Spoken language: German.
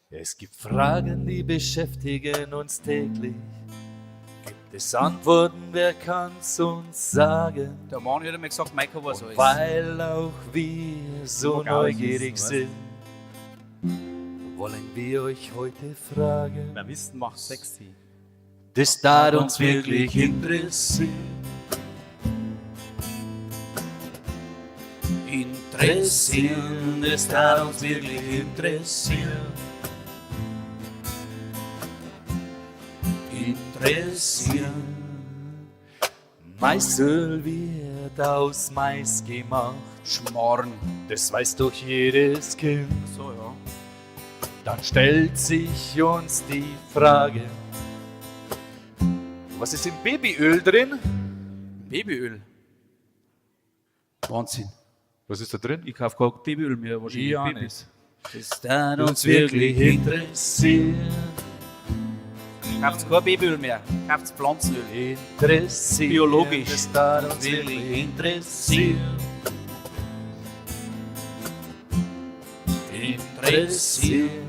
Es gibt Fragen, die beschäftigen uns täglich. Gibt es Antworten, wer kann's uns sagen? Der Mani hat mir gesagt, Maiko weiß Und alles. weil auch wir so mag auch neugierig wissen, sind, wollen wir euch heute fragen. Wer Wissen macht sexy. Das darf uns wirklich interessieren. Das darf uns wirklich interessieren. Maisöl wird aus Mais gemacht. Schmarrn. Das weiß doch jedes Kind. So, ja. Dann stellt sich uns die Frage, was ist im Babyöl drin? Babyöl. Wahnsinn. Was ist da drin? Ich kaufe kein Babyöl mehr, wahrscheinlich Ja, Babys. Das darf uns wirklich interessieren. Kauft kein Babyöl mehr, kauft Pflanzenöl. Interessieren. Biologisch. Das darf uns wirklich interessieren. Interessieren.